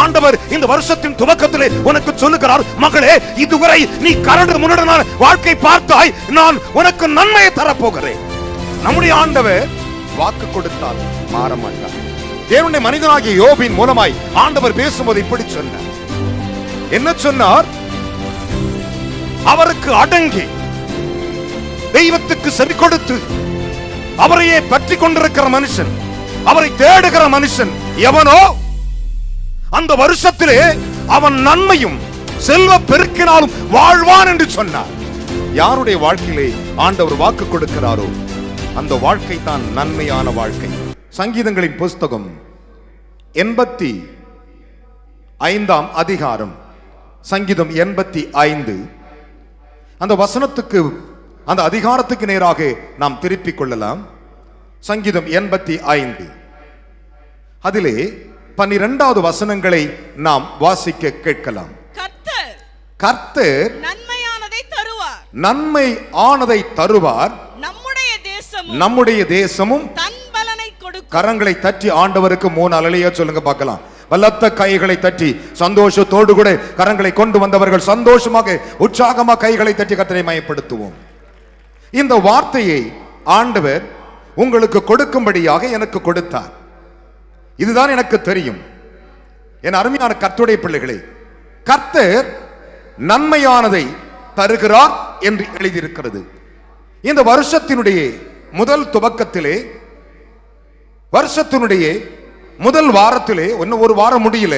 ஆண்டவர் இந்த வருஷத்தின் துவக்கத்திலே உனக்கு சொல்லுகிறார், மகளே, இதுவரை நீ கரடு முரடான வாழ்க்கை பார்த்தாய், நான் உனக்கு நன்மையை தரப்போகிறேன். நம்முடைய ஆண்டவர் வாக்கு கொடுத்தால் மாற மாட்டார். தேவனுடைய மனிதனாகிய யோபின் மூலமாய் ஆண்டவர் பேசும்போது இப்படி சொன்னார். என்ன சொன்னார்? அவருக்கு அடங்கி தெய்வத்துக்கு செவி கொடுத்து அவரையே பற்றி கொண்டிருக்கிற மனுஷன், அவரை தேடுகிற மனுஷன் எவனோ, அந்த வருஷத்திலே அவன் நன்மையும் செல்வ பெருக்கினாலும் வாழ்வான் என்று சொன்னார். யாருடைய வாழ்க்கையிலே ஆண்டவர் வாக்கு கொடுக்கிறாரோ அந்த வாழ்க்கை தான் நன்மையான வாழ்க்கை. சங்கீதங்களின் புஸ்தகம் 85 அதிகாரம், சங்கீதம் 85, அந்த வசனத்துக்கு, அந்த அதிகாரத்துக்கு நேராக நாம் திருப்பிக் கொள்ளலாம். சங்கீதம் 85 அதிலே 12வது வசனங்களை நாம் வாசிக்க கேட்கலாம். கர்த்தர் நன்மையானதை தருவார், நன்மை ஆனதை தருவார், நம்முடைய தேசமும் தன் பலனை கொடுக்கும். கரங்களை தட்டி ஆண்டவருக்கு 3 அல்லேலூயா சொல்லுங்க பார்க்கலாம். பலத்த கைகளை தட்டி சந்தோஷத்தோடு கூட கரங்களை கொண்டு வந்தவர்கள் சந்தோஷமாக உற்சாகமாக கைகளை தட்டி கர்த்தரை மகிமைப்படுத்துவோம். இந்த வார்த்தையை ஆண்டவர் உங்களுக்கு கொடுக்கும்படியாக எனக்கு கொடுத்தார். இதுதான் எனக்கு தெரியும். என் அருமையான கர்த்தருடைய பிள்ளைகளே, கர்த்தர் நன்மையானதை தருகிறார் என்று எழுதியிருக்கிறது. இந்த வருஷத்தினுடைய முதல் துவக்கத்திலே, வருஷத்தினுடைய முதல் வாரத்திலே, இன்னும் ஒரு வாரம் முடியல,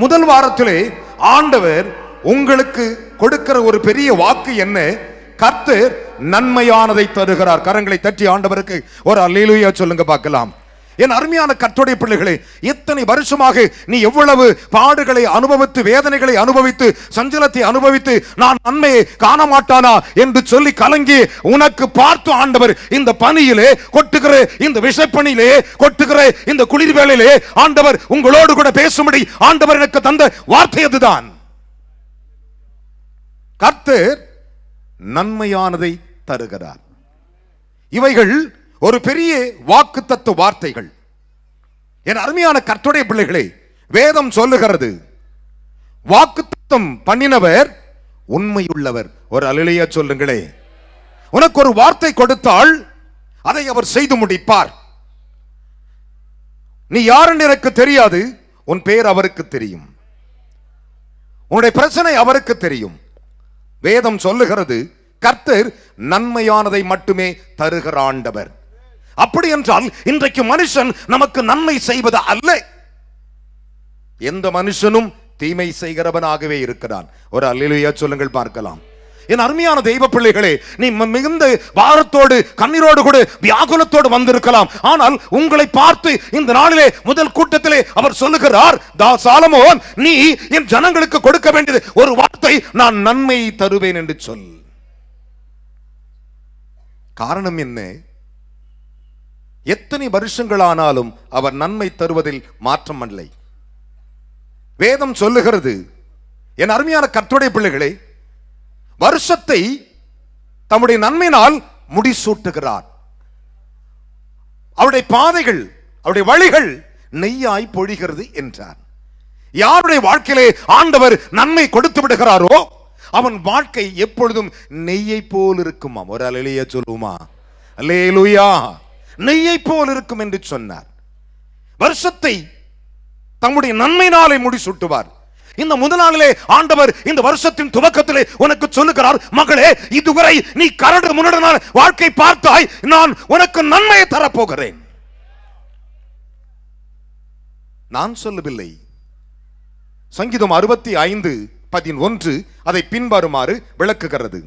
முதல் வாரத்திலே ஆண்டவர் உங்களுக்கு கொடுக்கிற ஒரு பெரிய வாக்கு என்ன? கர்த்தர் நன்மையானதை தருகிறார். கரங்களை தட்டி ஆண்டவருக்கு ஒரு அல்லேலூயா சொல்லுங்க பார்க்கலாம். என் அருமையான கர்த்தருடைய பிள்ளைகளே, இத்தனை வருஷமாக நீ எவ்வளவு பாடுகளை அனுபவித்து, வேதனைகளை அனுபவித்து, சஞ்சலத்தை அனுபவித்து, நான் நன்மையை காண மாட்டானா என்று சொல்லி கலங்கி உனக்கு பார்த்து ஆண்டவர் இந்த பனியிலே கொட்டுகிற, இந்த விஷப்பனியிலே கொட்டுகிற இந்த குளிர் வேளையிலே ஆண்டவர் உங்களோடு கூட பேசும்படி ஆண்டவர் எனக்கு தந்த வார்த்தை அதுதான். கர்த்தர் நன்மையானதை தருகிறார். இவைகள் ஒரு பெரிய வாக்குத்தத்த வார்த்தைகள். என் அருமையான கர்த்தருடைய பிள்ளைகளே, வேதம் சொல்லுகிறது, வாக்குத்தத்தம் பண்ணினவர் உண்மையுள்ளவர். ஒரு அல்லேலூயா சொல்லுங்களே. உனக்கு ஒரு வார்த்தை கொடுத்தால் அதை அவர் செய்து முடிப்பார். நீ யாருன்னு எனக்கு தெரியாது, உன் பெயர் அவருக்கு தெரியும், உன்னுடைய பிரச்சனை அவருக்கு தெரியும். வேதம் சொல்லுகிறது, கர்த்தர் நன்மையானதை மட்டுமே தருகிற ஆண்டவர். அப்படி என்றால் இன்றைக்கு மனுஷன் நமக்கு நன்மை செய்வது அல்ல, எந்த மனுஷனும் தீமை செய்கிறவனாகவே இருக்கிறான். ஒரு அல்லேலூயா சொல்லுங்கள் பார்க்கலாம். என் அருமையான தெய்வ பிள்ளைகளே, நீ மிகுந்த பாரத்தோடு, கண்ணீரோடு கூட வியாகுலத்தோடு வந்திருக்கலாம். ஆனால் உங்களை பார்த்து இந்த நாளிலே முதல் கூட்டத்திலே அவர் சொல்லுகிறார், சாலமோன், நீ என் ஜனங்களுக்கு கொடுக்க வேண்டியது ஒரு வார்த்தை, நான் நன்மை தருவேன் என்று சொல். காரணம் என்ன? எத்தனை வருஷங்களானாலும் அவர் நன்மை தருவதில் மாற்றம் இல்லை. வேதம் சொல்லுகிறது, என் அருமையான கர்த்தருடைய பிள்ளைகளே, வருஷத்தை தம்முடைய நன்மையினால் முடிசூட்டுகிறார். அவருடைய பாதைகள், அவருடைய வழிகள் நெய்யாய் பொழிகிறது என்றார். யாருடைய வாழ்க்கையிலே ஆண்டவர் நன்மை கொடுத்து விடுகிறாரோ அவன் வாழ்க்கை எப்பொழுதும் நெய்யை போல் இருக்குமா? ஒரு அல்லேலூயா சொல்லுமா? அல்லேலூயா. நெய்யை போல் இருக்கும் என்று சொன்னார். வருஷத்தை தம்முடைய நன்மையினாலே முடிசூட்டுவார். இந்த முதல் நாளிலே ஆண்டவர் இந்த வருஷத்தின் துவக்கத்திலே உனக்கு சொல்லுகிறார், மகளே, இதுவரை நீ கரடு முரடான வாழ்க்கை பார்த்தாய், நான் உனக்கு நன்மையை தரப்போகிறேன். நான் சொல்லவில்லை. சங்கீதம் 65:11 அதை பின்வருமாறு விளக்குகிறது.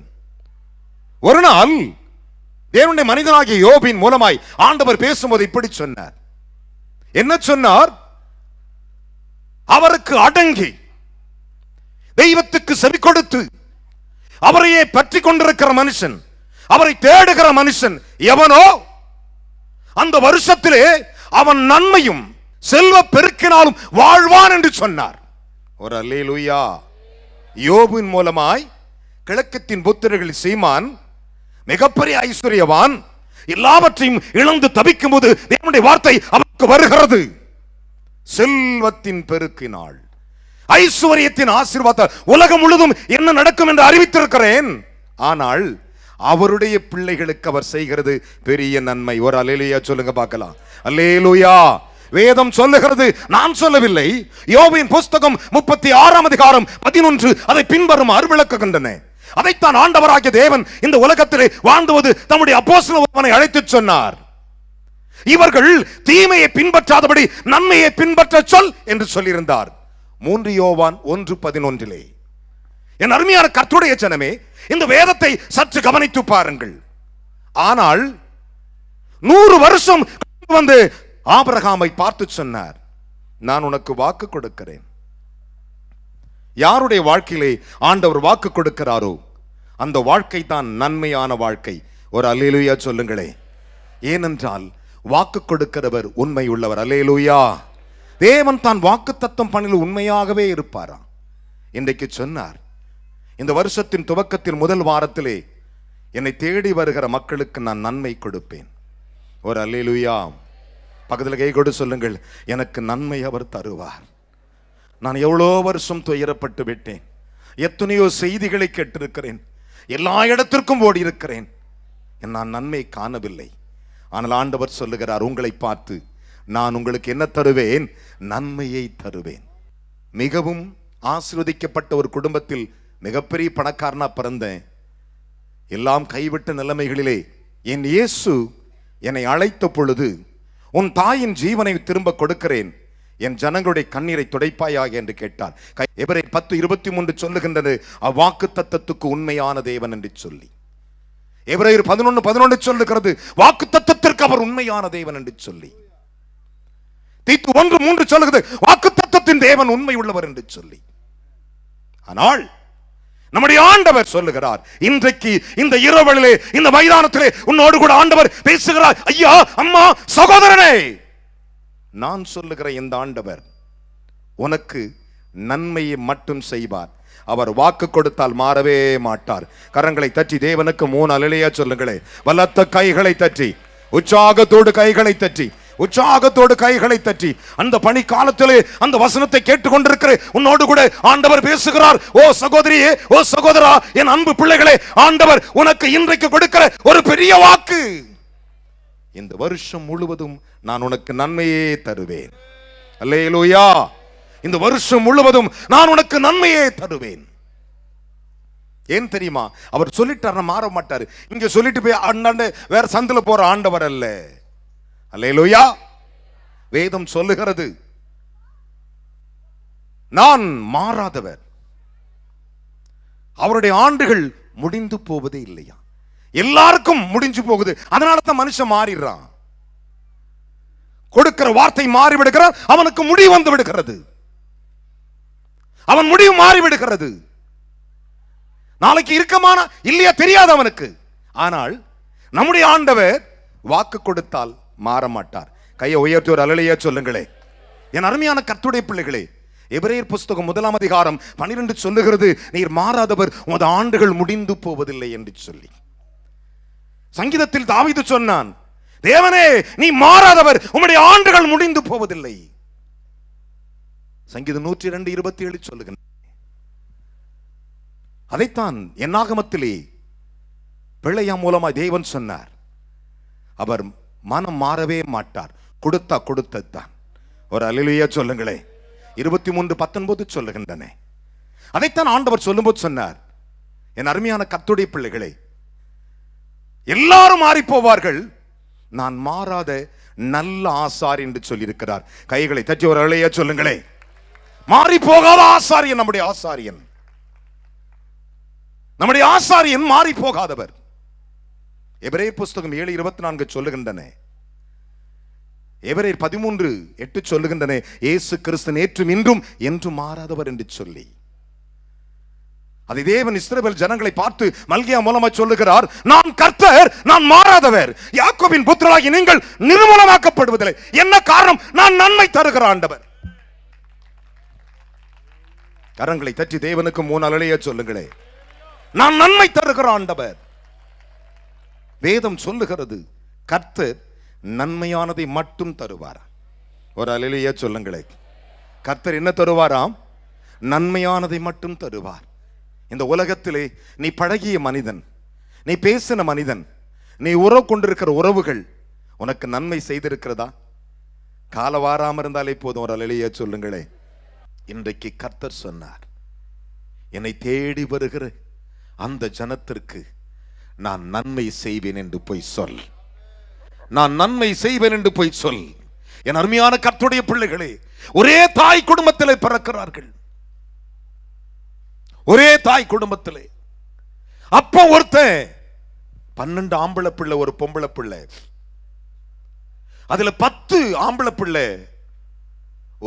ஒரு நாள் தேவனுடைய மனிதனாகிய யோபின் மூலமாய் ஆண்டவர் பேசும்போது இப்படி சொன்னார். என்ன சொன்னார்? அவருக்கு அடங்கி தெய்வத்துக்கு செவி கொடுத்து அவரையே பற்றி கொண்டிருக்கிற மனுஷன், அவரை தேடுகிற மனுஷன் எவனோ, அந்த வருஷத்திலே அவன் நன்மையும் செல்வ பெருக்கினாலும் வாழ்வான் என்று சொன்னார். ஒரு அல்லேலூயா. யோபின் மூலமாய் கிழக்கத்தின் புத்திரர்கள் சீமான் மிகப்பெரிய ஐஸ்வர்யவான், எல்லாவற்றையும் இழந்து தவிக்கும் போது தேவனுடைய வார்த்தை அவருக்கு வருகிறது. செல்வத்தின் பெருக்கினாள், ஐஸ்வர்யத்தின் ஆசீர்வாதம் உலகம் முழுதும் என்ன நடக்கும் என்று அறிவித்திருக்கிறேன். ஆனால் அவருடைய பிள்ளைகளுக்கு அவர் செய்கிறது பெரிய நன்மை. ஒரு அல்லேலூயா சொல்லுங்க பார்க்கலாம். அல்லேலூயா. வேதம் சொல்லுகிறது, நான் சொல்லவில்லை. யோபின் புஸ்தகம் 36 அதிகாரம் 11 அதை பின்வருமாறு விளக்குகின்றன. அதைத்தான் ஆண்டவராகிய தேவன் இந்த உலகத்திலே வாழ்ந்துவது தம்முடைய அப்போஸ்தலனை அழைத்து சொன்னார். இவர்கள் தீமையை பின்பற்றாதபடி நன்மையை பின்பற்ற சொல் என்று சொல்லியிருந்தார். 3 யோவான் 1:11. என் அருமையான கர்த்தருடைய ஜனமே, இந்த வேதத்தை சற்று கவனித்து பாருங்கள். ஆனால் 100 வருஷம் வந்து ஆபிரகாமை பார்த்து சொன்னார், நான் உனக்கு வாக்கு கொடுக்கிறேன். யாருடைய வாழ்க்கையிலே ஆண்டவர் வாக்கு கொடுக்கிறாரோ அந்த வாழ்க்கை தான் நன்மையான வாழ்க்கை. ஒரு அல்லேலூயா சொல்லுங்களே. ஏனென்றால் வாக்கு கொடுக்கிறவர் உண்மை உள்ளவர். அல்லேலூயா. தேவன் தான் வாக்கு தத்தம் பண்ணில் உண்மையாகவே இருப்பாராம். இன்றைக்கு சொன்னார், இந்த வருஷத்தின் துவக்கத்தில் முதல் வாரத்திலே என்னை தேடி வருகிற மக்களுக்கு நான் நன்மை கொடுப்பேன். ஒரு அல்லேலூயா. பக்கத்தில் கை கொடு சொல்லுங்கள், எனக்கு நன்மை அவர் தருவார். நான் எவ்வளோ வருஷம் துயரப்பட்டு விட்டேன், எத்தனையோ செய்திகளை கேட்டிருக்கிறேன், எல்லா இடத்திற்கும் ஓடி இருக்கிறேன், நான் நன்மை காணவில்லை. ஆனால் ஆண்டவர் சொல்லுகிறார், உங்களை பார்த்து நான் உங்களுக்கு என்ன தருவேன்? நன்மையை தருவேன். மிகவும் ஆசீர்வதிக்கப்பட்ட ஒரு குடும்பத்தில் மிகப்பெரிய பணக்காரனா பிறந்தேன். எல்லாம் கைவிட்ட நிலைமைகளிலே என் இயேசு என்னை அழைத்த பொழுது, உன் தாயின் ஜீவனை திரும்ப கொடுக்கிறேன், என் ஜனங்களுடைய கண்ணீரை துடைப்பாயாக என்று கேட்டார். எபிரேயர் 10:23 சொல்லுகின்றது, அவ்வாக்கு தத்தத்துக்கு உண்மையான தேவன் என்று சொல்லி. எபிரேயர் 11:11 சொல்லுகிறது, வாக்கு தத்தத்திற்கு அவர் உண்மையான தேவன் என்று சொல்லி. தீத்து 1:3 சொல்லுகிறது, வாக்கு தத்தத்தின் தேவன் உண்மை உள்ளவர் என்று சொல்லி. ஆனால் நம்முடைய ஆண்டவர் சொல்லுகிறார், இன்றைக்கு இந்த இரவலிலே இந்த மைதானத்திலே உன்னோடு கூட ஆண்டவர் பேசுகிறார். ஐயா, அம்மா, சகோதரனே, நான் சொல்லுகிற இந்த ஆண்டவர் உனக்கு நன்மையை மட்டும் செய்வார். அவர் வாக்கு கொடுத்தால் மாறவே மாட்டார். கரங்களை தட்டி தேவனுக்கு 3 அல்லேலூயா சொல்லுங்களே. பலத்த கைகளை தட்டி, உற்சாகத்தோடு கைகளை தட்டி, உற்சாகத்தோடு கைகளை தட்டி, அந்த பணி காலத்திலே அந்த வசனத்தை கேட்டுக்கொண்டிருக்கிற உன்னோடு கூட ஆண்டவர் பேசுகிறார். ஓ சகோதரியே, ஓ சகோதரா, என் அன்பு பிள்ளைகளே, ஆண்டவர் உனக்கு இன்றைக்கு கொடுக்கிற ஒரு பெரிய வாக்கு, இந்த வருஷம் முழுவதும் நான் உனக்கு நன்மையே தருவேன். அல்லேலூயா. இந்த வருஷம் முழுவதும் நான் உனக்கு நன்மையே தருவேன். ஏன் தெரியுமா? அவர் சொல்லிட்டார், மாற மாட்டாரு. இங்க சொல்லிட்டு போய் அண்ணாண்ட வேற சந்தில போற ஆண்டவர் அல்ல. அல்லேலூயா. வேதம் சொல்லுகிறது, நான் மாறாதவர். அவருடைய ஆண்டுகள் முடிந்து போவதே இல்லையா? எல்லாருக்கும் முடிஞ்சு போகுது. அதனால தான் மனுஷன் மாறிடுறான். கொடுக்கிற வார்த்தை மாறிவிடுகிறார், அவனுக்கு முடிவு வந்து விடுகிறது, அவன் முடிவு மாறிவிடுகிறது. நாளைக்கு இருக்கமான இல்லையா தெரியாது அவனுக்கு. ஆனால் நம்முடைய ஆண்டவர் வாக்கு கொடுத்தால் மாற மாட்டார். கையை உயர்த்தி ஒரு அல்லேலூயா சொல்லுங்களே. என் அருமையான கர்த்தருடைய பிள்ளைகளே, எபிரேயர் புஸ்தகம் 1 அதிகாரம் 12 சொல்லுகிறது, நீர் மாறாதவர், உமது ஆண்டுகள் முடிந்து போவதில்லை என்று சொல்லி. சங்கீதத்தில் தாவீது சொன்னான், தேவனே நீ மாறாதவர், உம்முடைய ஆண்டுகள் முடிந்து போவதில்லை. சங்கீதம் 102:27 சொல்லுகின்ற அதைத்தான் என்னாகமத்திலே பிள்ளையா மூலமாய் தேவன் சொன்னார். அவர் மனம் மாறவே மாட்டார். கொடுத்தா கொடுத்ததுதான். ஒரு அல்லேலூயா சொல்லுங்களே. 23:19 சொல்லுகின்றன. அதைத்தான் ஆண்டவர் சொல்லும்போது சொன்னார், என் அருமையான கர்த்தருடைய பிள்ளைகளே, எல்லாரும் மாறி போவார்கள், நான் மாறாத நல்ல ஆசாரி என்று சொல்லியிருக்கிறார். கைகளை தட்டி ஒரு அல்லேலூயா சொல்லுங்களே. மாறி போகாத ஆசாரியன் நம்முடைய ஆசாரியன். நம்முடைய ஆசாரியன் மாறி போகாதவர். எபிரேயர் புஸ்தகம் 7:24 சொல்லுகின்றன. எபிரேயர் 13:8 சொல்லுகின்றன, இயேசு கிறிஸ்து நேற்றும் இன்றும் என்றும் மாறாதவர் என்று சொல்லி. அதை தேவன் இஸ்ரவேல் ஜனங்களை பார்த்து மல்கியா மூலமா சொல்லுகிறார், நான் கர்த்தர், நான் மாறாதவர். யாக்கோபின் புத்திரராகி நீங்கள் நிர்மூலமாக்கப்படுவதில்லை. என்ன காரணம்? நான் நன்மை தருகிற ஆண்டவர். கரங்களை தட்டி தேவனுக்கு 3 அல்லேலூயா சொல்லுங்களே. நான் நன்மை தருகிற ஆண்டவர். வேதம் சொல்லுகிறது, கர்த்தர் நன்மையானதை மட்டும் தருவார். ஒரு அல்லேலூயா சொல்லுங்களேன். கர்த்தர் என்ன தருவாராம்? நன்மையானதை மட்டும் தருவார். இந்த உலகத்திலே நீ பழகிய மனிதன், நீ பேசின மனிதன், நீ உறவு கொண்டிருக்கிற உறவுகள் உனக்கு நன்மை செய்திருக்கிறதா? கால வாராம இருந்தாலே போதும். ஒரு அல்லேலூயா சொல்லுங்களே. இன்றைக்கு கர்த்தர் சொன்னார், என்னை தேடி வருகிற அந்த ஜனத்திற்கு நான் நன்மை செய்வேன் என்று போய் சொல். நான் நன்மை செய்வேன் என்று போய் சொல். என் அருமையான கர்த்தருடைய பிள்ளைகளே, ஒரே தாய் குடும்பத்திலே பிறக்கிறார்கள். ஒரே தாய் குடும்பத்திலே அப்ப ஒருத்தன் 12 ஆம்பளை பிள்ளை, ஒரு பொம்பளை பிள்ளை. அதுல 10 ஆம்பளை பிள்ளை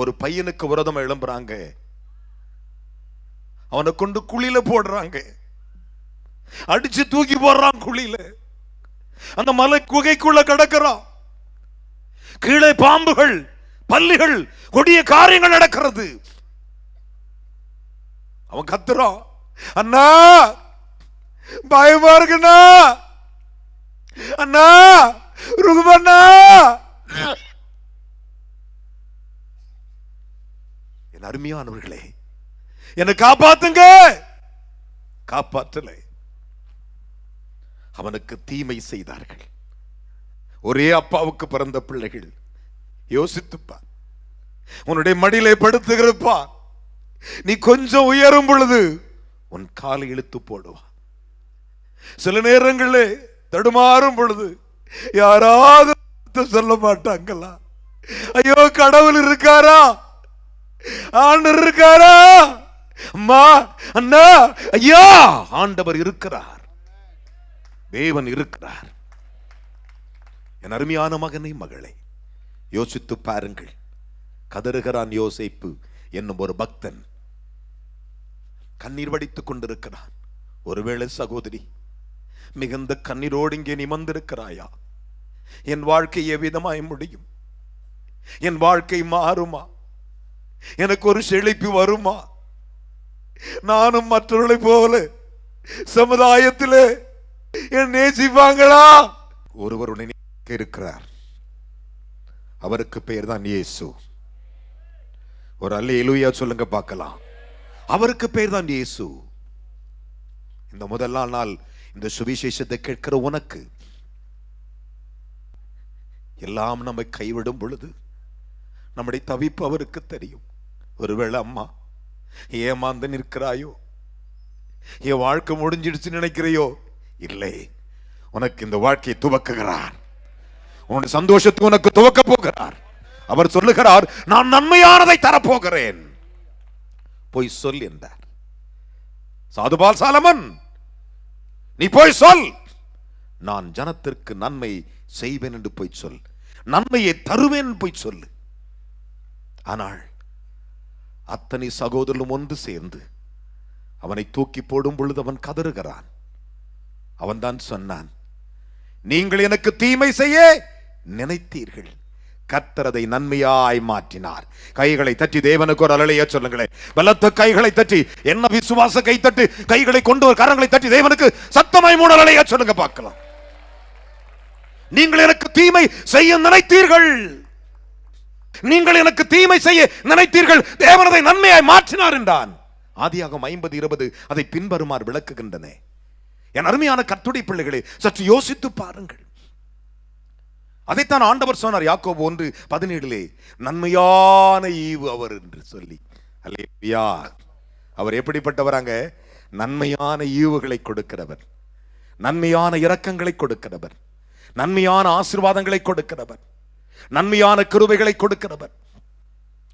ஒரு பையனுக்கு விரோதமா எழும்புறாங்க. அவனை கொண்டு குழியில போடுறாங்க, அடிச்சு தூக்கி போடுறான் குழியில. அந்த மலை குகைக்குள்ள கிடக்கிறான். கீழே பாம்புகள், பல்லிகள், கொடிய காரியங்கள் நடக்கிறது. அவன் கத்துறான், அண்ணா பயமா இருக்குண்ணா, அண்ணா ருகுமண்ணா. என் அருமையானவர்களே, என்னை காப்பாத்துங்க. காப்பாற்றலை. அவனுக்கு தீமை செய்தார்கள். ஒரே அப்பாவுக்கு பிறந்த பிள்ளைகள். யோசித்துப்பார். உன்னுடைய மடியிலே படுத்துகிறப்பா, நீ கொஞ்சம் உயரும் பொழுது உன் காலை இழுத்து போடுவா. சில நேரங்களில் தடுமாறும் பொழுது யாராவது சொல்ல மாட்டாங்களா? ஐயோ கடவுள் இருக்காரா, ஆண்டவர் இருக்காரா? அம்மா, அண்ணா, ஐயா, ஆண்டவர் இருக்கிறார், தேவன் இருக்கிறார். என் அருமையான மகனை, மகளே, யோசித்து பாருங்கள். கதறுகிறான் யோசேப்பு என்னும் ஒரு பக்தன். கண்ணீர் வடித்துக் கொண்டிருக்கிறான். ஒருவேளை சகோதரி, மிகுந்த கண்ணீரோடு இங்கே நிமிர்ந்திருக்கிறாயா? என் வாழ்க்கை எவ்விதமாய் முடியும்? என் வாழ்க்கை மாறுமா? எனக்கு ஒரு செழிப்பு வருமா? நானும் மற்றவர்களை போல சமுதாயத்திலே என் நேசிப்பாங்களா? ஒருவர் இருக்கிறார். அவருக்கு பெயர் தான் இயேசு. ஒரு அல்லேலூயா சொல்லுங்க பார்க்கலாம். அவருக்கு பெயர் தான் இயேசு. இந்த முதல் நாள் இந்த சுவிசேஷத்தை கேட்கிற உனக்கு எல்லாம் நம்மை கைவிடும் பொழுது நம்முடைய தவிப்பு அவருக்கு தெரியும். ஒருவேளை அம்மா ஏமாந்து நிற்கிறாயோ, என் வாழ்க்கை முடிஞ்சிடுச்சு நினைக்கிறையோ? இல்லை, உனக்கு இந்த வாழ்க்கையை துவக்குகிறார். உன்னுடைய சந்தோஷத்தை உனக்கு துவக்க போகிறார். அவர் சொல்லுகிறார், நான் நன்மையானதை தரப்போகிறேன், போய் சொல் என்றார். சாதுபால் சாலமன், நீ போய் சொல், நான் ஜனத்திற்கு நன்மை செய்வேன் என்று போய் சொல், நன்மையை தருவேன் போய் சொல்லு. ஆனால் அத்தனை சகோதரரும் ஒன்று சேர்ந்து அவனை தூக்கி போடும் பொழுது அவன் கதறுகிறான். அவன் தான் சொன்னான், நீங்கள் எனக்கு தீமை செய்ய நினைத்தீர்கள், கர்த்தர் அதை நன்மையாய் மாற்றினார். கைகளை தட்டி தேவனுக்கு ஒரு அல்லேலூயா சொல்லுங்களேன். பலத்த கைகளை தட்டி, என்ன விசுவாச கை தட்டு, கைகளை கொண்டு ஒரு கரங்களை தட்டி தேவனுக்கு சத்தமாய் 3 அல்லேலூயா சொல்லுங்க பார்க்கலாம். நீங்கள் எனக்கு தீமை செய்ய நினைத்தீர்கள், நீங்கள் எனக்கு தீமை செய்ய நினைத்தீர்கள், தேவன் அதை நன்மையாய் மாற்றினார் என்றான். ஆதியாகமம் 50:20 அதை பின்வருமாறு விளக்குகின்றன. என் அருமையான கர்த்தருடைய பிள்ளைகளே, சற்று யோசித்து பாருங்கள். அதைத்தான் ஆண்டவர் சொன்னார் யாக்கோபு 1:17, நன்மையான ஈவு அவர் என்று சொல்லி. அல்லேலூயா. அவர் எப்படிப்பட்டவராங்க? நன்மையான ஈவுகளை கொடுக்கிறவர், நன்மையான இரக்கங்களை கொடுக்கிறவர், நன்மையான ஆசீர்வாதங்களை கொடுக்கிறவர், நன்மையான கிருபைகளை கொடுக்கிறவர்.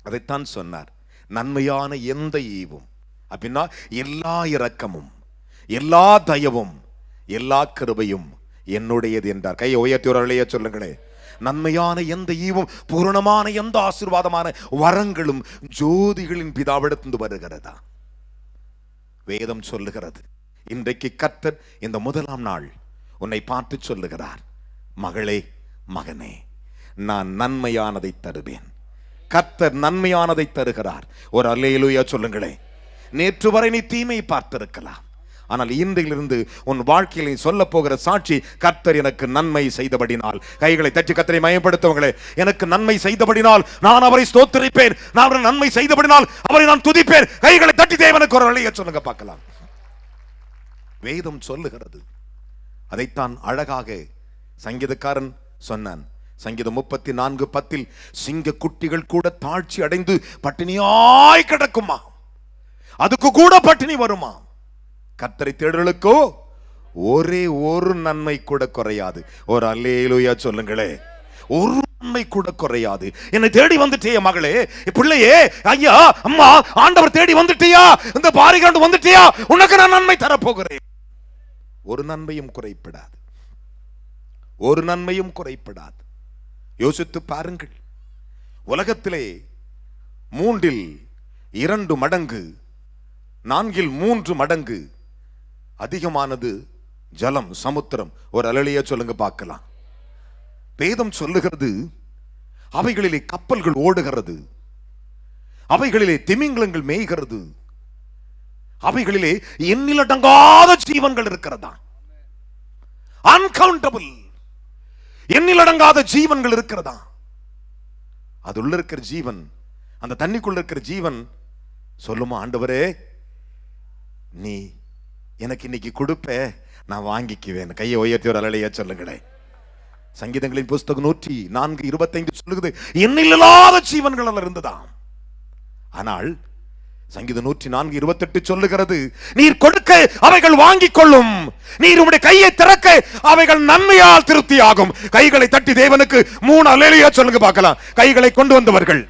அதைத்தான் சொன்னார், நன்மையான எந்த ஈவும் அப்படின்னா எல்லா இரக்கமும், எல்லா தயவும், எல்லா கிருபையும் என்னுடையது என்றார். கையை உயர்த்தி ஒரு அல்லேலூயா சொல்லுங்களே. நன்மையான எந்த ஈவும், பூரணமான எந்த ஆசீர்வாதமான வரங்களும் ஜோதிகளின் பிதாவிடத்திலிருந்து வருகிறதா? வேதம் சொல்லுகிறது. இன்றைக்கு கர்த்தர் இந்த முதலாம் நாள் உன்னை பார்த்து சொல்லுகிறார், மகளே, மகனே, நான் நன்மையானதை தருவேன். கர்த்தர் நன்மையானதை தருகிறார். ஒரு அல்லேலூயா சொல்லுங்களே. நேற்று வரை நீ தீமை பார்த்திருக்கலாம், ஆனால் இன்றிலிருந்து உன் வாழ்க்கையில் நீ சொல்ல போகிற சாட்சி, கர்த்தர் எனக்கு நன்மை செய்தபடினால். கைகளை தட்டி கர்த்தரை மயப்படுத்தவங்களே, எனக்கு நன்மை செய்தபடினால் நான் அவரை ஸ்தோத்திரிப்பேன், நான் அவரை நன்மை செய்தபடினால் அவரை நான் துதிப்பேன். கைகளை தட்டி தேவனுக்கு ஒரு வழியை சொல்லுங்க பார்க்கலாம். வேதம் சொல்லுகிறது, அதைத்தான் அழகாக சங்கீதக்காரன் சொன்னான். சங்கீதம் 34:10, சிங்க குட்டிகள் கூட தாழ்ச்சி அடைந்து பட்டினியாய் கிடக்குமா, அதுக்கு கூட பட்டினி வருமா, கர்த்தரை தேடுகளுக்கோ ஒரே ஒரு நன்மை கூட குறையாது. ஒரு அல்லேலூயா சொல்லுங்களே. ஒரு நன்மை கூட குறையாது. என்னை தேடி வந்துட்டியா மகளே, பிள்ளையே, ஐயா, அம்மா, ஆண்டவர் தேடி வந்துட்டியா, இந்த பாரிகாண்டு வந்துட்டியா, உனக்கு நான் நன்மை தரப்போகிறேன். ஒரு நன்மையும் குறைப்படாது, ஒரு நன்மையும் குறைப்படாது. யோசித்து பாருங்கள், உலகத்திலே 3 மடங்கு 4 மடங்கு அதிகமானது ஜலம், சமுத்திரம். ஒரு அலலியா சொல்லுங்க பார்க்கலாம். வேதம் சொல்லுகிறது, அவைகளிலே கப்பல்கள் ஓடுகிறது, அவைகளிலே திமிங்கலங்கள் மேய்கிறது, அவைகளிலே எண்ணிலடங்காத ஜீவன்கள் இருக்கிறதா. அன்கவுண்டபிள், எண்ணிலடங்காத ஜீவன்கள் இருக்கிறதா. அது உள்ள இருக்கிற ஜீவன், அந்த தண்ணிக்குள்ள இருக்கிற ஜீவன் சொல்லுமா, ஆண்டவரே நீ எனக்கு இன்னைக்கு கொடுப்ப, நான் வாங்கிக்குவேன். கையை உயர்த்தி ஒரு அலையா சொல்லுங்களேன். சங்கீதங்களின் புஸ்தகம் 104:25 சொல்லுகிறது, எண்ணில்லாத ஜீவன்கள் இருந்ததாம். ஆனால் சங்கீதம் 104:28 சொல்லுகிறது, நீர் கொடுக்க அவைகள் வாங்கிக் கொள்ளும், நீர் உம்முடைய கையை திறக்க அவைகள் நன்மையால் திருப்தி ஆகும். கைகளை தட்டி தேவனுக்கு 3 அல்லேலூயா சொல்லுங்க பார்க்கலாம். கைகளை கொண்டு வந்தவர்கள்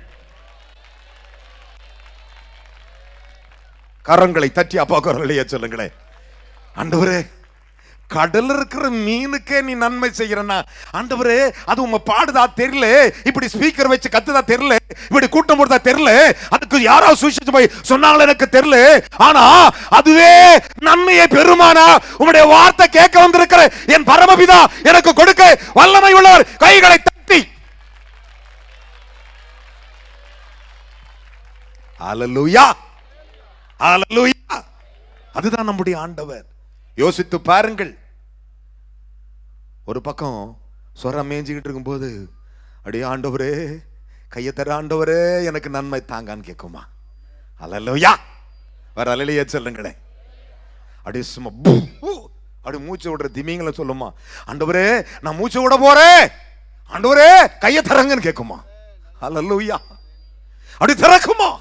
கரங்களை தட்டி அப்பாக்கு ஒரு அல்லேலூயா சொல்லுங்களேன். ஆண்டவரே, கடல்ல இருக்கிற மீனுக்கே நீ நன்மை செய்யறனா, ஆண்டவரே அது உங்க பாடுதா தெரியல, இப்படி ஸ்பீக்கர் வச்சு கத்துதா தெரியல, இப்படி கூட்டம் போடுதா தெரியல, அதுக்கு யாராவது சுவிசேஷம் போய் சொன்னாங்களே எனக்கு தெரியல, ஆனா அதுவே நன்மையை பெருமானா உங்களுடைய வார்த்தை கேட்க வந்திருக்கிற என் பரமபிதா எனக்கு கொடுக்க வல்லமை உள்ளவர். கைகளை தட்டி அல்லேலூயா, அல்லேலூயா. அதுதான் நம்முடைய ஆண்டவர். யோசித்து பாருங்கள், ஒரு பக்கம் சொரம் மேய்ஞ்சிக்கிட்டு இருக்கும்போது, அப்படியே ஆண்டவரே கையை தர, ஆண்டவரே எனக்கு நன்மை தாங்கான்னு கேட்குமா. அல்லேலூயா, வர அல்லேலூயா சொல்லுங்களே. அப்படியே சும்மா அப்படி மூச்சு விடுற திமிங்களை சொல்லுமா, ஆண்டவரே நான் மூச்சு விட போறேன், ஆண்டவரே கையை தரங்கன்னு கேட்குமா. அல்லேலூயா, அப்படி திறக்குமா.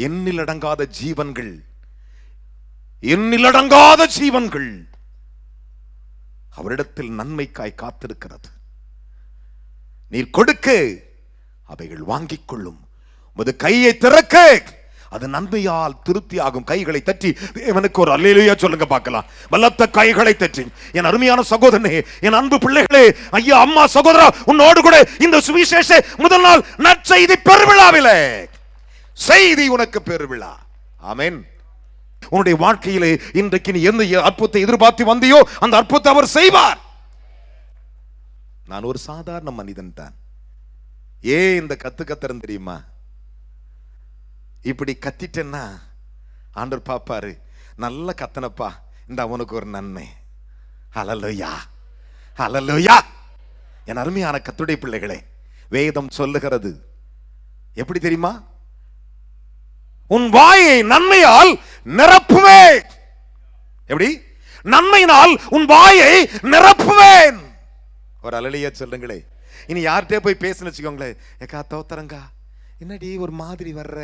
எண்ணிலடங்காத ஜீவன்கள், எண்ணிலடங்காத ஜீவன்கள் அவரிடத்தில் நன்மைக்காய் காத்திருக்கிறது. நீர் கொடுக்க அவைகள் வாங்கிக் கொள்ளும், உமது கையை திறக்க அது நன்மையால் திருப்தி ஆகும். கைகளை தட்டி தேவனுக்கு ஒரு அல்லேலூயா சொல்லுங்க பார்க்கலாம். பலத்த கைகளை தட்டி. என் அருமையான சகோதரனே, என் அன்பு பிள்ளைகளே, ஐயா, அம்மா, சகோதரா, உன்னோடு கூட இந்த சுவிசேஷ முதல் நாள் நற்செய்தி பெருவிழாவிலே செய்தி உனக்கு பெருவிழா. ஆமென். உன்னுடைய வாழ்க்கையிலே இன்றைக்கு நீ எந்த அற்புதத்தை எதிர்பார்த்து வந்தியோ அந்த அற்புதத்தை அவர் செய்வார். நான் ஒரு சாதாரண மனிதன் தான். இந்த கத்துறேன் தெரியுமா, இப்படி கத்திட்டேன்னா ஆண்டவர் பாப்பாரு, நல்ல கத்தனப்பா, இந்த அவனுக்கு ஒரு நன்மை. அல்லேலூயா, அல்லேலூயா. என் அருமையான கர்த்தருடைய பிள்ளைகளே, வேதம் சொல்லுகிறது எப்படி தெரியுமா, உன் வாயை நன்மையால் நிரப்புவேன். எப்படி? நன்மையினால் உன் வாயை நிரப்புவேன். ஒரு அல்லேலூயா சொல்லுங்களே. இனி யார்கிட்டே போய் பேசுன்னு வச்சுக்கோங்களேன், ஏக்கா தோத்தரங்கா, என்னடி ஒரு மாதிரி வர்ற,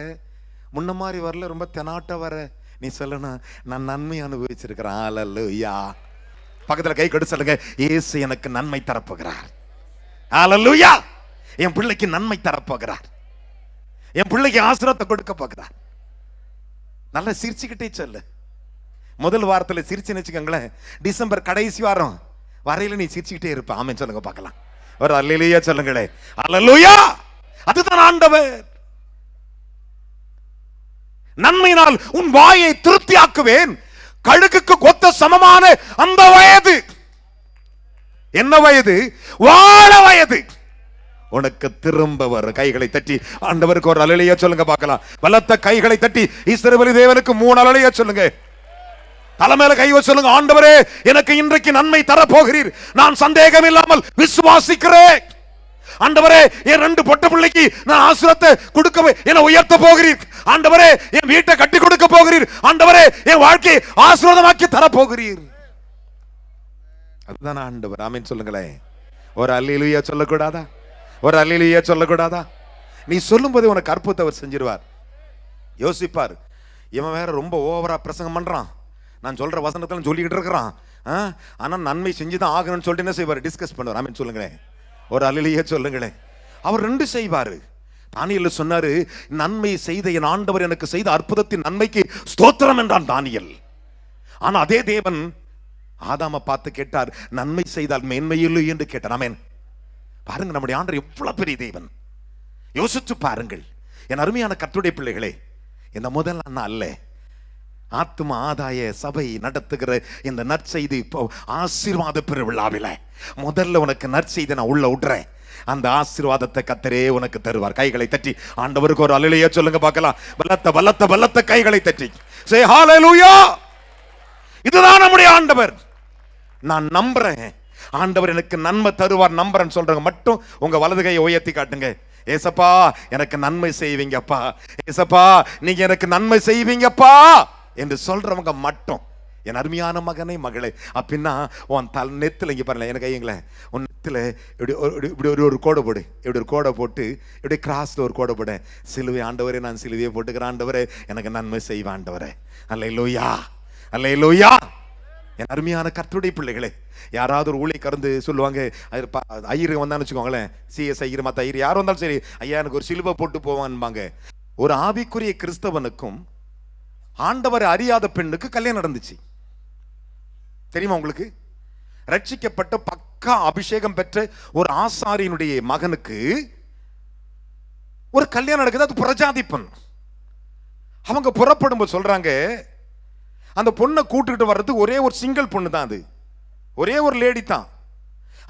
முன்ன மாதிரி வரல, ரொம்ப தெனாட்ட வர, நீ சொல்லணும், நான் நன்மை அனுபவிச்சிருக்கிறேன். அல்லேலூயா. பக்கத்துல கை கொடு சொல்லுங்க, இயேசு எனக்கு நன்மை தரப்போகிறார். அல்லேலூயா. என் பிள்ளைக்கு நன்மை தரப்போகிறார், என் பிள்ளைக்கு ஆசீர்வாதத்தை கொடுக்க போகிறார். நல்லா சிரிச்சுக்கிட்டே சொல்லு. முதல் வாரத்தில் சிரிச்சுன்னு வச்சுக்கோங்களேன், டிசம்பர் கடைசி வாரம் வரையில நீ சிரிச்சுக்கிட்டே இருப்ப. ஆமென் சொல்லுங்க பார்க்கலாம். ஒரு அல்லேலூயா சொல்லுங்களே. அல்லேலூயா. அதுதான் ஆண்டவர். நன்மையினால் உன் வாயை திருப்தியாக்குவேன். கழுகுக்கு கொத்த சமமான அந்த வயது, என்ன வயது? வாழ வயது உனக்கு திரும்ப வரும். கைகளை தட்டி ஆண்டவருக்கு ஒரு அல்லேலூயா சொல்லுங்க பார்க்கலாம். பலத்த கைகளை தட்டி இஸ்ரவேல் தேவனுக்கு 3 அல்லேலூயா சொல்லுங்க. தலைமையில கை வச்சு சொல்லுங்க, ஆண்டவரே எனக்கு இன்றைக்கு நன்மை தர போகிறீர், நான் சந்தேகம் இல்லாமல் விசுவாசிக்கிறேன். ஆண்டவரே என் 2 பொட்ட பிள்ளைக்கு நான் ஆசீர்வாதத்தை கொடுக்க, என்னை உயர்த்த போகிறீர். ஆண்டவரே என் வீட்டை கட்டி கொடுக்க போகிறீர். ஆண்டவரே என் வாழ்க்கையை ஆசீர்வாதமாக்கி தர போகிறீர். அதுதான் ஆண்டவர். ஆமென் சொல்லுங்களேன். ஒரு அல்லேலூயா சொல்லக்கூடாதா? ஒரு அல்லேலூயா சொல்லக்கூடாதா? நீ சொல்லும்போது உனக்கு அற்புதத்தை அவர் செஞ்சிருவார். யோசிப்பார், இவன் வேற ரொம்ப ஓவரா பிரசங்கம் பண்றான், நான் சொல்ற வசனத்துல சொல்லிக்கிட்டு இருக்கிறான், ஆனா நன்மை செஞ்சுதான் ஆகணும்னு சொல்லிட்டு என்ன செய்வார்? டிஸ்கஸ் பண்ணுவார். ஆமென் சொல்லுங்களேன். ஒரு அல்லேலூயா சொல்லுங்களேன். அவர் 2 செய்வாரு. தானியேல் சொன்னாரு, நன்மை செய்த என் ஆண்டவர் எனக்கு செய்த அற்புதத்தின் நன்மைக்கு ஸ்தோத்திரம் என்றான் தானியேல். ஆனா அதே தேவன் ஆதாம பார்த்து கேட்டார், நன்மை செய்தால் மேன்மையில்லை என்று கேட்டார். ஆமென். பாருங்க, நம்முடைய ஆண்டவர் எவ்வளவு பெரிய தேவன். யோசிச்சு பாருங்கள் என் அருமையான கர்த்தருடைய பிள்ளைகளே. இந்த முதல் நாள் ஆத்ம ஆதாய சபை நடத்துகிற இந்த நற்செய்தி ஆசீர்வாத பெருவிழாவில முதல்ல உனக்கு நற்செய்தி நான் உள்ள விடுறேன். அந்த ஆசீர்வாதத்தை கர்த்தரே உனக்கு தருவார். கைகளை தட்டி ஆண்டவருக்கு ஒரு அல்லேலூயா சொல்லுங்க பார்க்கலாம். பலத்த பலத்த பலத்த கைகளை தட்டி சே ஹalleluya. இதுதான் நம்முடைய ஆண்டவர். நான் நம்புறேன், ஆண்டவர் எனக்கு நன்மை தருவார் நம்புறேன்னு சொல்றவங்க மட்டும் உங்க வலது கையை உயர்த்தி காட்டுங்க. ஏசப்பா எனக்கு நன்மை செய்வீங்கப்பா, ஏசப்பா நீங்க எனக்கு நன்மை செய்வீங்கப்பா என்று சொல்றவங்க மட்டும். என் அருமையான மகனே மகளே, அப்படின்னா உன் நெத்துல இங்க பாருங்க, எனக்கு ஐயங்களே, உன் நெத்துல இப்படி ஒரு கோடை போடு, இப்படி ஒரு கோடை போட்டு இப்படி கிராஸ்ல ஒரு கோடை போடு. சிலுவை ஆண்டவரே, நான் சிலுவையை போட்டுக்கிறேன் ஆண்டவரே, எனக்கு நன்மை செய்வேன் ஆண்டவரே. அல்லேலூயா அல்லேலூயா. என் அருமையான கர்த்தருடைய பிள்ளைகளே, யாராவது ஒரு ஊழிய கறந்து சொல்லுவாங்க, ஐயர் வந்தான்னு வச்சுக்கோங்களேன், சிஎஸ் ஐயர் மற்ற ஐயர் யாரும் வந்தாலும் சரி, ஐயா எனக்கு ஒரு சிலுவை போட்டு போவான்பாங்க. ஒரு ஆவிக்குரிய கிறிஸ்தவனுக்கும் ஆண்டவரை அறியாத பெண்ணுக்கு கல்யாணம் நடந்துச்சு. தெரியுமா உங்களுக்கு? ரட்சிக்கப்பட்ட பக்கா அபிஷேகம் பெற்ற ஒரு ஆசாரியனுடைய மகனுக்கு ஒரு கல்யாணம் நடக்குது. அது புறஜாதி பெண். அவங்க புறப்படும் போது சொல்றாங்க, அந்த பொண்ணை கூட்டுக்கிட்டு வர்றதுக்கு ஒரே ஒரு சிங்கிள் பொண்ணு தான், அது ஒரே ஒரு லேடி தான்.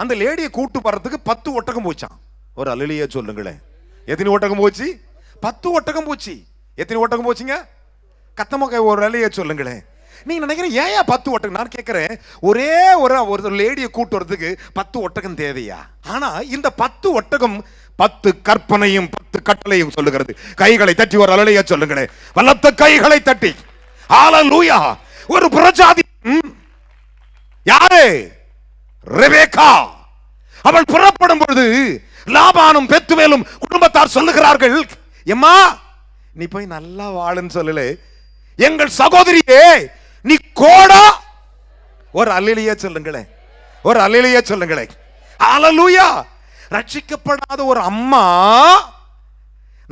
அந்த லேடியை கூட்டு வர்றதுக்கு 10 ஒட்டகம் போச்சான். ஒரு அல்லேலூயா சொல்லுங்களேன். எத்தனை ஒட்டகம் போச்சு? 10 ஒட்டகம் போச்சு. எத்தனை ஒட்டகம் போச்சுங்க? கத்தமாக ஒரு அல்லேலூயா சொல்லுங்களேன். நீங்க நினைக்கிறேன் ஏன் 10 ஒட்டகம்? நான் கேட்கிறேன், ஒரே ஒரு லேடியை கூட்டு வர்றதுக்கு 10 ஒட்டகம் தேவையா? ஆனா இந்த 10 ஒட்டகம் 10 கற்பனையும் 10 கட்டளையும் சொல்லுகிறது. கைகளை தட்டி ஒரு அல்லேலூயா சொல்லுங்களேன். வல்லத்த கைகளை தட்டி ஹalleluya. ஒரு புறஜாதி யாரு? ரெபெக்கா. அவள் புறப்படும் பொழுது லாபானும் பெத்துவேலும் குடும்பத்தார் சொல்லுகிறார்கள், எம்மா நீ போய் நல்லா வாழுன்னு சொல்லல, எங்கள் சகோதரியே நீ கோடா. ஒரு அல்லேலூயா சொல்லுங்களேன். ஒரு அல்லேலூயா சொல்லுங்களேன். ஹalleluya. ரட்சிக்கப்படாத ஒரு அம்மா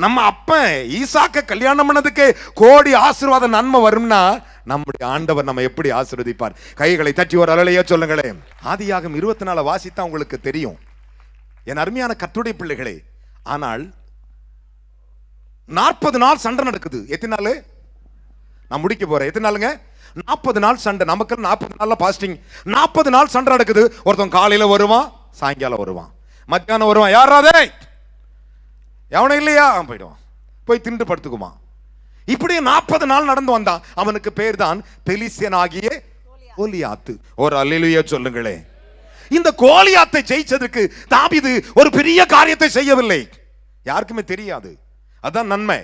நம்ம அப்பன் ஈசாக்க கல்யாணம் பண்ணதுக்கு கோடி ஆசீர்வாத நன்மை வரும்னா நம்முடைய ஆண்டவர் நம்ம எப்படி ஆசீர்வதிப்பார்? கைகளை தட்டி ஒரு அல்லேலூயா சொல்லுங்களேன். ஆதியாகமம் 24 வாசித்தா உங்களுக்கு தெரியும் என் அருமையான கர்த்தருடைய பிள்ளைகளே. ஆனால் 40 நாள் சண்டை நடக்குது. எத்தனை நாள்? நான் முடிக்க போறேன். எத்தனை நாளுங்க? 40 நாள் சண்டை. நமக்கு 40 நாள்ல பாஸ்டிங். 40 நாள் சண்டை நடக்குது. ஒருத்தன் காலையில வருவான், சாயங்காலம் வருவான், மத்தியானம் வருவான். யாராதே எவனும் இல்லையா போயிடுவான், போய் திண்டு படுத்துக்குமா. இப்படி 40 நாள் நடந்து வந்தான். அவனுக்கு பேர் தான் பெலிஸ்தியனாகிய கோலியாத்து. ஒரு அல்லேலூயா சொல்லுங்களே. இந்த கோலியாத்தை ஜெயிச்சதுக்கு தாவீது ஒரு பெரிய காரியத்தை செய்யவில்லை, யாருக்குமே தெரியாது. அதான் நன்மை.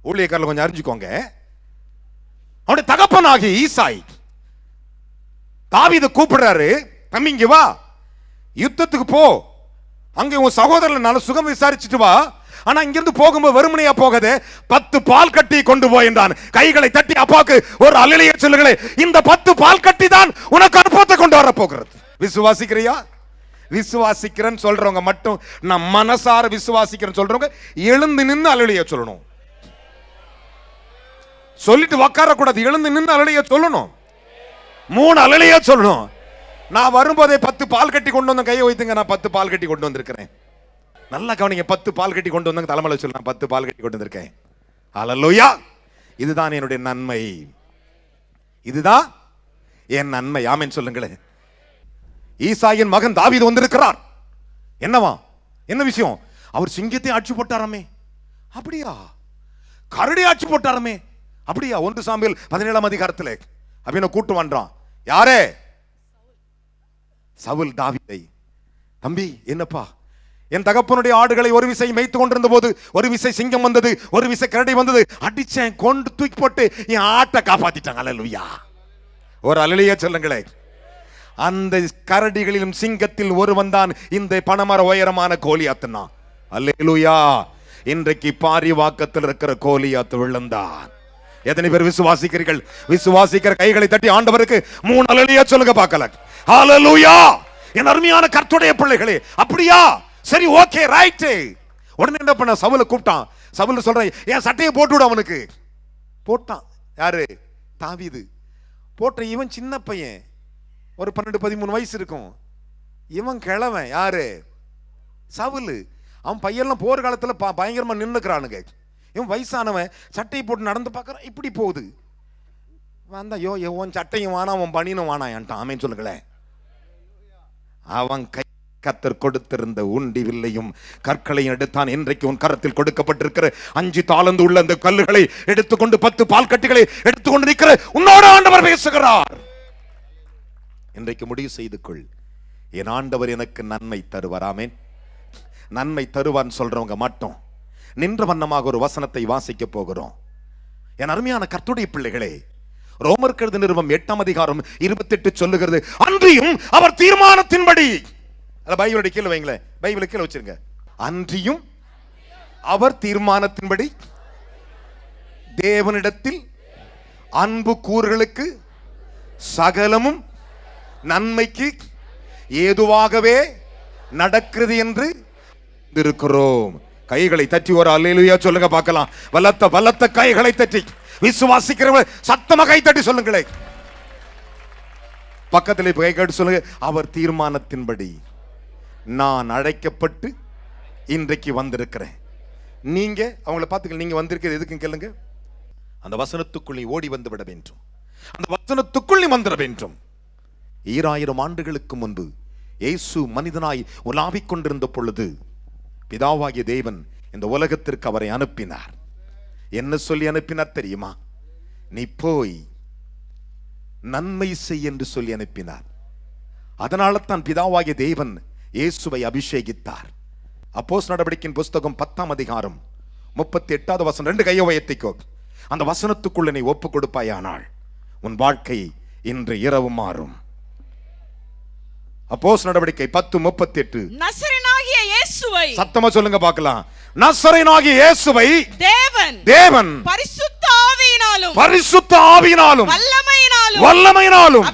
ஊழியக்காரர்கள் கொஞ்சம் அறிஞ்சுக்கோங்க. அவனுடைய தகப்பனாகிய ஈசாய் தாவீது கூப்பிடுறாரு, தம்பி இங்க வா, யுத்தத்துக்கு போ, அங்கே உன் சகோதரனால சுகம் விசாரிச்சுட்டு வா. ஆனா இங்கிருந்து போகும்போது வெறுமனையா போகாதே, 10 பால் கட்டி கொண்டு போய் என்றான். கைகளை தட்டி அப்பாவுக்கு ஒரு அல்லேலூயா சொல்லுங்களே. இந்த 10 பால் கட்டி தான் உனக்கு அற்புதத்தை கொண்டு வர போகிறது. விசுவாசிக்கிறியா? விசுவாசிக்கிறேன்னு சொல்றவங்க மட்டும், நான் மனசார விசுவாசிக்கிறேன்னு சொல்றவங்க எழுந்து நின்று அல்லேலூயா சொல்லணும். சொல்லிட்டு உட்கார கூடாது, எழுந்து நின்று அல்லேலூயா சொல்லணும். 3 அல்லேலூயா சொல்லணும். நான் வரும்போதே 10 பால் கட்டி கொண்டு வந்த கையை வைத்துங்க, நான் 10 பால் கட்டி கொண்டு வந்திருக்கிறேன். நல்லா கவனிங்க, 10 பால் கட்டி கொண்டு வந்தாங்க தலைமையில சொல்ல, நான் 10 பால் கட்டி கொண்டு வந்திருக்கேன். ஹalleluya. இதுதான் என்னுடைய நன்மை, இதுதான் என் நன்மை. ஆமென் சொல்லுங்களேன். ஈசாயின் மகன் தாவீது வந்திருக்கிறார். என்னவா? என்ன விஷயம்? அவர் சிங்கத்தை ஆட்சி போட்டாராமே. அப்படியா? கரடி ஆட்சி போட்டாராமே. அப்படியா? 1 சாமுவேல் 17ஆம் அதிகாரத்தில் அப்படின்னு கூட்டு வந்தான். யாரே? சவுல் தாவீதை. தம்பி, என்னப்பா? என் தகப்பனுடைய ஆடுகளை ஒரு விசை மேய்த்து கொண்டிருந்த போது ஒரு விசை சிங்கம் வந்தது, ஒரு விசை கரடி வந்தது, அடிச்சேன், கொண்டு தூக்கி போட்டு என் ஆட்டை காப்பாத்திட்டாங்க. அல்லேலூயா. ஒரு அல்லேலூயா சொல்லுங்களேன். அந்த கரடிகளிலும் சிங்கத்தில் ஒருவன் தான் இந்த பனமர உயரமான கோலியாத்துனா. அல்லேலூயா. இன்றைக்கு பாரிவாக்கத்தில் இருக்கிற கோலியாத்து விழுந்தான். எத்தனை பேர் விசுவாசிக்கிறீர்கள்? விசுவாசிக்கிற கைகளை தட்டி ஆண்டவருக்கு 3 அல்லேலூயா சொல்லுங்க பார்க்கலாம். ஹalleluya. என் அருமையான கர்த்தருடைய பிள்ளைகளே, அப்படியா? சரி, ஓகே, ரைட். உடனே என்ன பண்ண? சவுல கூப்பிட்டான். சவுல் சொல்றான், என் சட்டையை போட்டு விடு அவனுக்கு. போட்டான். யாரு? தாவீது. போட்ட இவன் சின்ன பையன், ஒரு 12-13 வயசு இருக்கும். இவன் கிழவன். யாரு? சவுல். அவன் பையன்லாம் போர்க்காலத்தில் பயங்கரமா நின்னுக்கிறானுங்க. இவன் வயசானவன் சட்டையை போட்டு நடந்து பார்க்கறான், இப்படி போகுது. வந்தா, உன் சட்டையும் வானா அவன் பனியனும் வானா என்ட்டான். ஆமென் சொல்லுங்களேன். அவன் கை கர்த்தர் கொடுத்திருந்த உண்டி வில்லையும் கற்களையும் எடுத்தான். இன்றைக்கு உன் கரத்தில் கொடுக்கப்பட்டிருக்கிற 5 தாலந்து உள்ள அந்த கல்லுகளை எடுத்துக்கொண்டு 10 பால் கட்டிகளை எடுத்துக்கொண்டு நிற்கிற உன்னோட ஆண்டவர் பேசுகிறார். இன்றைக்கு முடிவு செய்து கொள், என் ஆண்டவர் எனக்கு நன்மை தருவார். ஆமென். நன்மை தருவான்னு சொல்றவங்க மட்டும் நின்ற வண்ணமாக ஒரு வசனத்தை வாசிக்க போகிறோம். என் அருமையான கர்த்தருடைய பிள்ளைகளே, ரோமர் கெழுதின நிருபம் 8ஆம் அதிகாரம் 28 சொல்லுகிறது, அன்றியும் அவர் தீர்மானத்தின்படி. பைபிளுடைய கீழே வைங்களேன், பைபிளை கீழே வச்சிருங்க. அன்றியும் அவர் தீர்மானத்தின்படி தேவனிடத்தில் அன்பு கூறுகளுக்கு சகலமும் நன்மைக்கு ஏதுவாகவே நடக்கிறது என்று இருக்கிறோம். கைகளை தட்டி ஒரு அல்லேலூயா சொல்லுங்க பார்க்கலாம். பலத்த கைகளை தட்டி விசுவாசிக்கிறவங்க சத்தமாக கை தட்டி சொல்லுங்களேன். பக்கத்தில் கை கட்டி சொல்லுங்க, அவர் தீர்மானத்தின்படி நான் அழைக்கப்பட்டு இன்றைக்கு வந்திருக்கிறேன். நீங்க அவங்கள பார்த்துக்க, நீங்க வந்திருக்கிறது எதுக்கும் கேளுங்க. அந்த வசனத்துக்குள்ளே ஓடி வந்து விட வேண்டும். அந்த வசனத்துக்குள்ளே வந்துட வேண்டும். 2000 ஆண்டுகளுக்கு முன்பு இயேசு மனிதனாய் உலாவிக் கொண்டிருந்த பொழுது பிதாவாகிய தேவன் இந்த உலகத்திற்கு அவரை அனுப்பினார். என்ன சொல்லி அனுப்பினார் தெரியுமா? நீ போய் நன்மை செய் என்று சொல்லி அனுப்பினார். அதனால தான் பிதாவாகிய தேவன் இயேசுவை அபிஷேகித்தார். அப்போஸ்தலர் நடவடிக்கையின் புஸ்தகம் 10ஆம் அதிகாரம் 38வது வசனம். 2 கையை உயர்த்திக்கோ. அந்த வசனத்துக்குள்ள நீ ஒப்பு கொடுப்பாயானால் உன் வாழ்க்கை இன்று இரவு மாறும். அப்போஸ்தலர் நடவடிக்கை 10:38. நசரேயனாகிய இயேசுவை, சத்தமா சொல்லுங்க பார்க்கலாம். நசரேயனாகிய இயேசுவை தேவன் பரிசுத்த ஆவியினாலும் வல்லமையினாலும்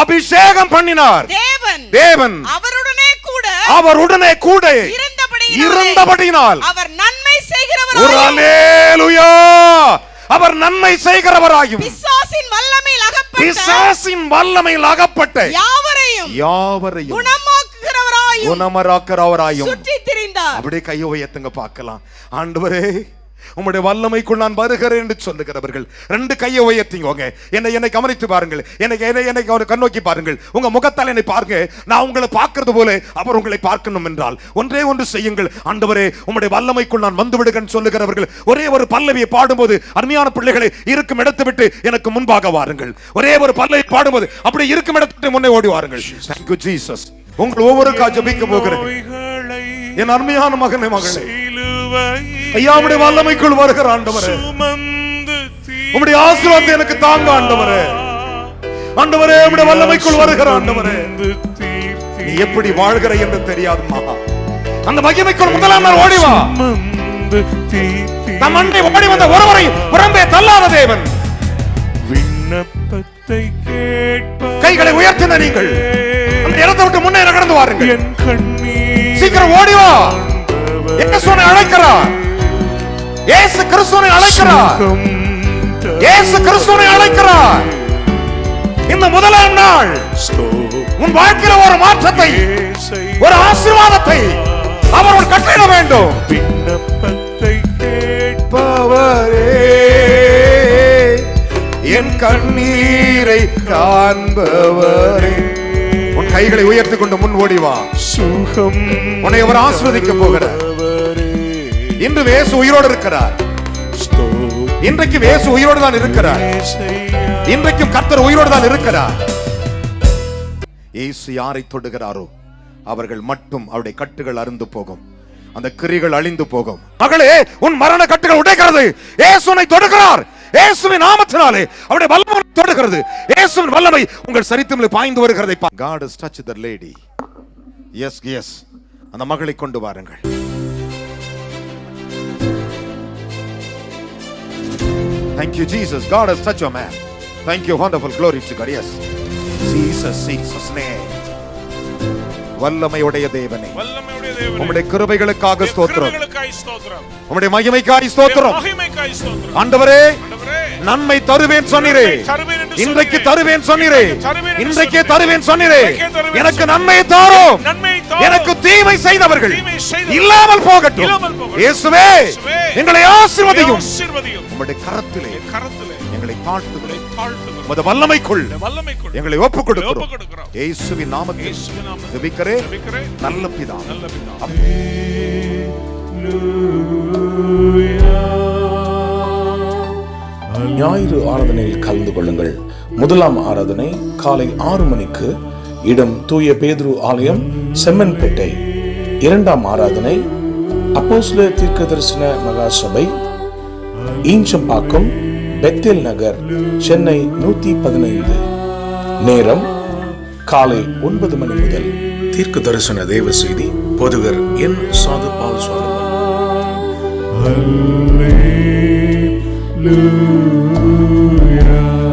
அபிஷேகம் பண்ணினார். தேவன் அவருடனே கூட இருந்தபடியினால் அவர் நன்மை செய்கிறவராயும், அல்லேலூயா, அவர் நன்மை செய்கிறவராயும் பிசாசின் வல்லமையில் அகப்பட்ட யாவரையும் குணமாக்குகிறவராயும் சுற்றித் திரிந்தார். அப்படியே கையை உயர்த்துங்க பார்க்கலாம். ஆண்டவரே, உம்முடைய வல்லமைக்குள் நான் வருகிறேன் என்று சொல்லுகிறவர்கள் 2 கையை உயர்த்திங்க. என்னை கவனித்து பாருங்கள். என்னை கண்ணோக்கி பாருங்கள். உங்க முகத்தால் என்னை பாருங்க. நான் உங்களை பார்க்கிறது போல அவர் உங்களை பார்க்கணும் என்றால் ஒன்றே ஒன்று செய்யுங்கள். ஆண்டவரே, உம்முடைய வல்லமைக்குள் நான் வந்து விடுகிறேன் சொல்லுகிறவர்கள் ஒரே ஒரு பல்லவியை பாடும்போது, அருமையான பிள்ளைகளை, இருக்கும் இடத்தை விட்டு எனக்கு முன்பாக வாருங்கள். ஒரே ஒரு பல்லவி பாடும்போது அப்படி இருக்கும் இடத்தை முன்னே ஓடி வாருங்கள். Thank you Jesus. உங்கள் ஒவ்வொருக்கா ஜெபிக்க போகிறேன். என் அருமையான மகனே, மகளே, ஐயா, உம்முடைய வல்லமைக்குள் வருகிற ஆண்டவரே, உம்முடைய ஆசீர்வாதத்தை எனக்கு தாங்க ஆண்டவரே. ஆண்டவரே, உம்முடைய வல்லமைக்குள் வருகிற ஆண்டவரே, நீ எப்படி வாழ்கிற என்று தெரியாதுமா. அந்த மகிமைக்குள் முதலாம் நாள் ஓடி வா. நம் அண்டை ஓடி வந்த ஒருவரை புறம்பே தள்ளாத தேவன். விண்ணப்பத்தை கேட்ப கைகளை உயர்த்தின நீங்கள் அந்த இடத்தை விட்டு முன்னே நடந்து வாருங்கள். சீக்கிரம் ஓடி வா. இயேசுவை அழைக்கிறார். இயேசு கிறிஸ்துவை அழைக்கிறார். இயேசு கிறிஸ்துவை அழைக்கிறார். இந்த முதலாம் நாள் உன் வாழ்க்கையில் ஒரு மாற்றத்தை, ஒரு ஆசீர்வாதத்தை அவர் கட்டளை வேண்டும். விண்ணப்பத்தை கேட்பவரே, என் கண்ணீரை காண்பவரே. உன் கைகளை உயர்த்தி கொண்டு முன் ஓடி வா. சுகம் உன்னை அவர் ஆசீர்வதிக்க போகிறார். இன்று இயேசு உயிரோடு இருக்கிறார். இன்றைக்கு இயேசு உயிரோடு தான் இருக்கிறார். இன்றைக்கும் கர்த்தர் உயிரோடு தான் இருக்கிறார். இயேசு யாரை தொடுகிறாரோ அவர்கள் மட்டும் அவருடைய கட்டுகள் அறுந்து போகும், அந்த கிரிகள் அழிந்து போகும். மகளே, உன் மரண கட்டுகள் உடைக்கிறது. இயேசுவை தொடுகிறார். இயேசுவின் நாமத்தினாலே அவருடைய வல்லமை தொடுகிறது. இயேசுவின் வல்லமை உங்கள் சரித்திரத்தில் பாய்ந்து வருகிறதை God has touched the lady. Yes. அந்த மகளை கொண்டு வாருங்கள். Thank you Jesus. God has touched your man. Thank you. Wonderful. Glory to God. Yes. Jesus name. வல்லமையுடைய தேவனே, உம்முடைய கிருபைகளுக்காக ஸ்தோத்திரம், உம்முடைய மகிமைக்காய் ஸ்தோத்திரம். ஆண்டவரே, நன்மை தருவேன் சொன்னீரே, இன்றைக்கு தருவேன் சொன்னீரே, இன்றைக்கே தருவேன் சொன்னீரே. எனக்கு நன்மை தாரும், எனக்கு தீமை செய்தவர்கள் இல்லாமல் போகட்டும். இயேசுவே, எங்களை ஆசீர்வதியும். உம்முடைய கரத்திலே எங்களை தாழ்த்துகிறோம். உமது வல்லமைக்குள் எங்களை ஒப்புக் கொடுக்கிறோம். இயேசுவின் நாமத்தில் ஜெபிக்கிறேன் நல்ல பிதாவே. ஞாயிறு ஆராதனையில் கலந்து கொள்ளுங்கள். முதலாம் ஆராதனை காலை 6 மணிக்கு, இடம் தூய பேதுரு ஆலயம், செம்மன்பேட்டை. இரண்டாம் ஆராதனை அப்போஸ்தலர் தீர்க்கதரிசன மகா சபை, ஈஞ்சம்பாக்கம், பெத்தேல் நகர், சென்னை 115. நேரம் காலை 9 மணி முதல். தீர்க்க தரிசன தேவ செய்தி போதகர் என் சாது பால் Hallelujah.